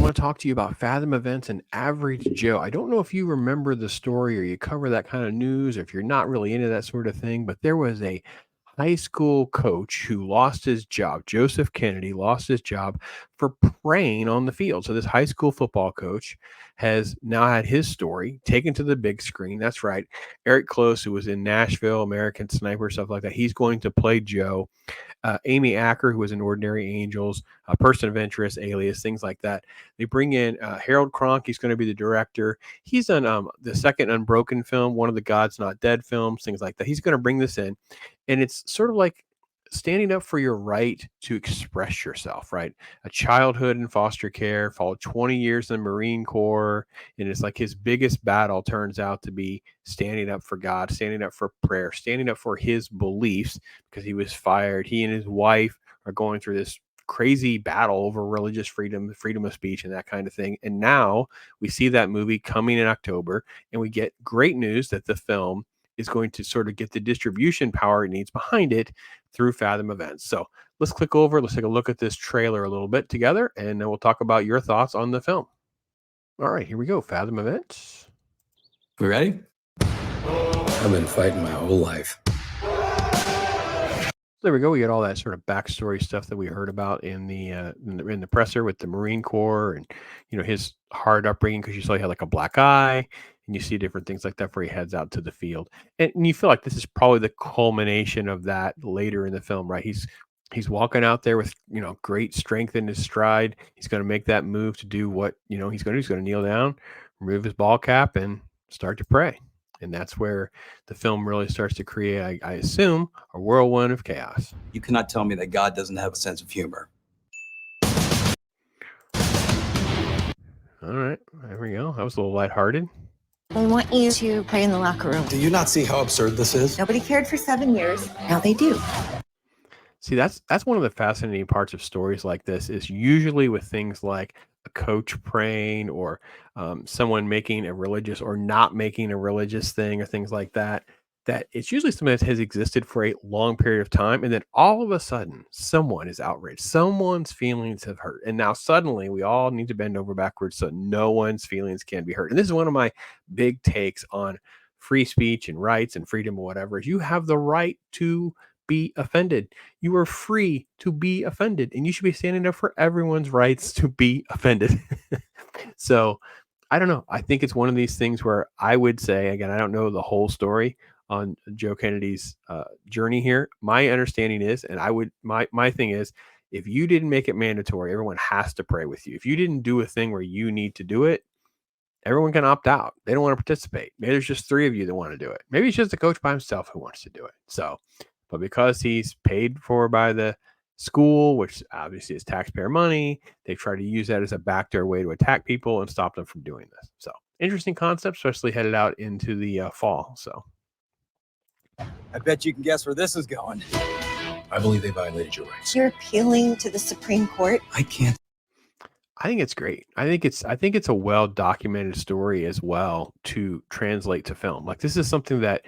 want to talk to you about Fathom Events and Average Joe. I don't know if you remember the story or you cover that kind of news, or if you're not really into that sort of thing, but there was a high school coach who lost his job. Joseph Kennedy lost his job for praying on the field. So this high school football coach has now had his story taken to the big screen. That's right. Eric Close, who was in Nashville, American Sniper, stuff like that, he's going to play Joe. Amy Acker, who was in Ordinary Angels, a Person of Interest, Alias, things like that. They bring in Harold Cronk. He's going to be the director. He's done the second Unbroken film, one of the God's Not Dead films, things like that. He's going to bring this in. And it's sort of like standing up for your right to express yourself, right? A childhood in foster care, followed 20 years in the Marine Corps. And it's like his biggest battle turns out to be standing up for God, standing up for prayer, standing up for his beliefs, because he was fired. He and his wife are going through this crazy battle over religious freedom, freedom of speech, and that kind of thing. And now we see that movie coming in October, and we get great news that the film is going to sort of get the distribution power it needs behind it through Fathom Events. So let's click over. Let's take a look at this trailer a little bit together, and then we'll talk about your thoughts on the film. All right, here we go. Fathom Events. We ready? I've been fighting my whole life. There we go. We get all that sort of backstory stuff that we heard about in the presser with the Marine Corps, and his hard upbringing, because you saw he had like a black eye, and you see different things like that before he heads out to the field, and you feel like this is probably the culmination of that later in the film, right? He's walking out there with great strength in his stride. He's going to make that move to do what he's going to do. He's going to kneel down, remove his ball cap, and start to pray. And that's where the film really starts to create, I assume, a whirlwind of chaos. You cannot tell me that God doesn't have a sense of humor. All right, there we go. That was a little lighthearted. I want you to pray in the locker room. Do you not see how absurd this is? Nobody cared for 7 years. Now they do. See, that's one of the fascinating parts of stories like this, is usually with things like a coach praying, or someone making a religious or not making a religious thing, or things like that, that it's usually something that has existed for a long period of time. And then all of a sudden, someone is outraged. Someone's feelings have hurt. And now suddenly we all need to bend over backwards so no one's feelings can be hurt. And this is one of my big takes on free speech and rights and freedom or whatever, is you have the right to be offended. You are free to be offended, and you should be standing up for everyone's rights to be offended. So I don't know. I think it's one of these things where I would say, again, I don't know the whole story on Joe Kennedy's journey here. My understanding is, and my thing is, if you didn't make it mandatory, everyone has to pray with you. If you didn't do a thing where you need to do it, everyone can opt out. They don't want to participate. Maybe there's just 3 of you that want to do it. Maybe it's just the coach by himself who wants to do it. So, but because he's paid for by the school, which obviously is taxpayer money, they try to use that as a backdoor way to attack people and stop them from doing this. So interesting concept, especially headed out into the fall. So I bet you can guess where this is going. I believe they violated your rights. You're appealing to the Supreme Court. I can't. I think it's great. I think it's a well-documented story as well to translate to film. Like, this is something that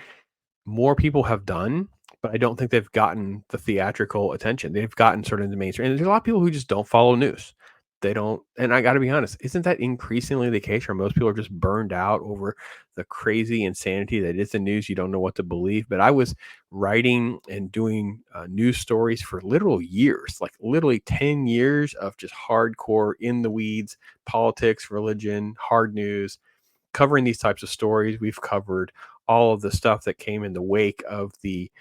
more people have done, but I don't think they've gotten the theatrical attention. They've gotten sort of the mainstream. And there's a lot of people who just don't follow news. They don't. And I got to be honest, isn't that increasingly the case where most people are just burned out over the crazy insanity that is the news? You don't know what to believe. But I was writing and doing news stories for literal years, like literally 10 years of just hardcore in the weeds, politics, religion, hard news, covering these types of stories. We've covered all of the stuff that came in the wake of the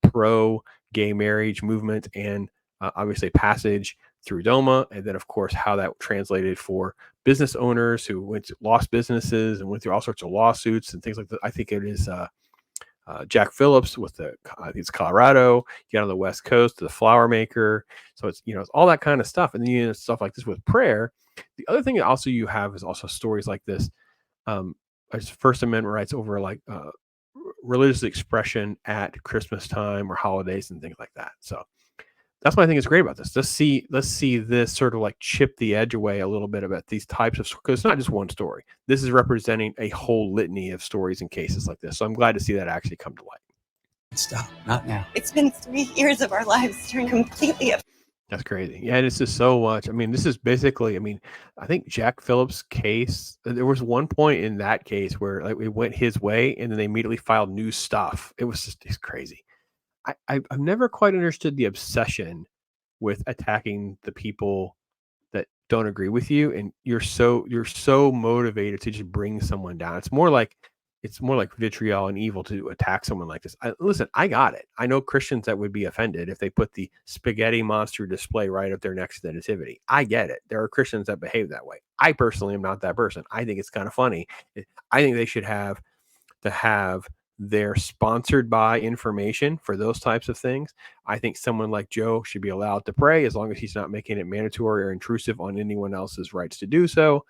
pro-gay marriage movement, and obviously passage through DOMA, and then of course how that translated for business owners who lost businesses and went through all sorts of lawsuits and things like that. I think it is Jack Phillips with it's Colorado. You got on the West Coast, the flour maker. So it's it's all that kind of stuff, and then stuff like this with prayer. The other thing that also you have is also stories like this. As First Amendment rights over like religious expression at Christmas time or holidays and things like that. So that's what I think is great about this. Let's see this sort of like chip the edge away a little bit about these types of, because it's not just one story. This is representing a whole litany of stories and cases like this. So I'm glad to see that actually come to light. Stop. Not now. It's been 3 years of our lives turned completely up. That's crazy. Yeah, and it's just so much. I mean, this is basically, I mean, I think Jack Phillips' case, there was one point in that case where like it went his way and then they immediately filed new stuff. It was just it's crazy. I've never quite understood the obsession with attacking the people that don't agree with you, and you're so motivated to just bring someone down. It's more like vitriol and evil to attack someone like this. Listen, I got it. I know Christians that would be offended if they put the spaghetti monster display right up there next to the nativity. I get it. There are Christians that behave that way. I personally am not that person. I think it's kind of funny. I think they should have their sponsored by information for those types of things. I think someone like Joe should be allowed to pray as long as he's not making it mandatory or intrusive on anyone else's rights to do so.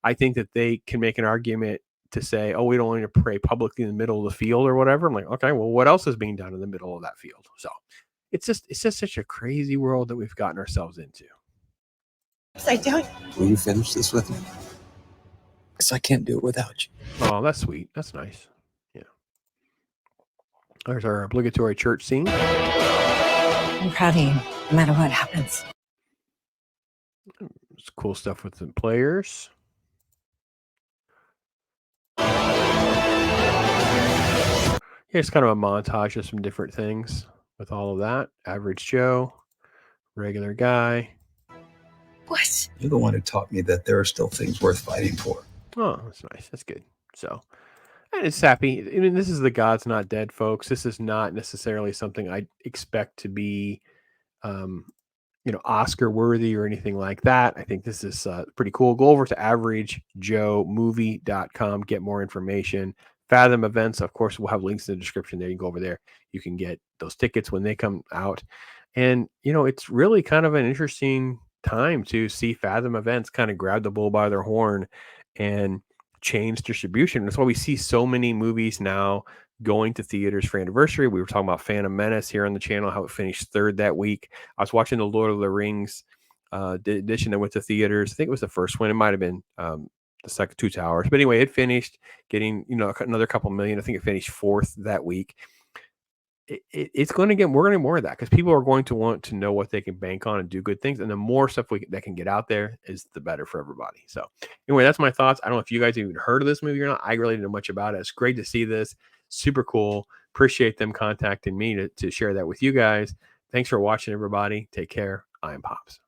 I think that they can make an argument to say, oh, we don't need to pray publicly in the middle of the field or whatever. I'm like, okay, well, what else is being done in the middle of that field? So it's just such a crazy world that we've gotten ourselves into. Upside down. Will you finish this with me? Because I can't do it without you. Oh, that's sweet. That's nice. Yeah. There's our obligatory church scene. I'm proud of you, no matter what happens. It's cool stuff with the players. Here's kind of a montage of some different things with all of that. Average Joe, regular guy. What? You're the one who taught me that there are still things worth fighting for. Oh, that's nice. That's good. So, and it's sappy. I mean, this is the God's Not Dead, folks. This is not necessarily something I expect to be, Oscar worthy or anything like that. I think this is pretty cool. Go over to averagejoemovie.com, get more information. Fathom Events, of course, we'll have links in the description there. You can go over there. You can get those tickets when they come out. And, it's really kind of an interesting time to see Fathom Events kind of grab the bull by their horn and change distribution. That's why we see so many movies now going to theaters for anniversary. We were talking about Phantom Menace here on the channel, how it finished third that week. I was watching the Lord of the Rings edition that went to theaters. I think it was the first one. It might have been the second Two Towers. But anyway, it finished getting, another couple million. I think it finished fourth that week. It's going to get, we're going to get more of that because people are going to want to know what they can bank on and do good things. And the more stuff that can get out there is the better for everybody. So anyway, that's my thoughts. I don't know if you guys even heard of this movie or not. I really didn't know much about it. It's great to see this. Super cool. Appreciate them contacting me to share that with you guys. Thanks for watching, everybody. Take care. I am Pops.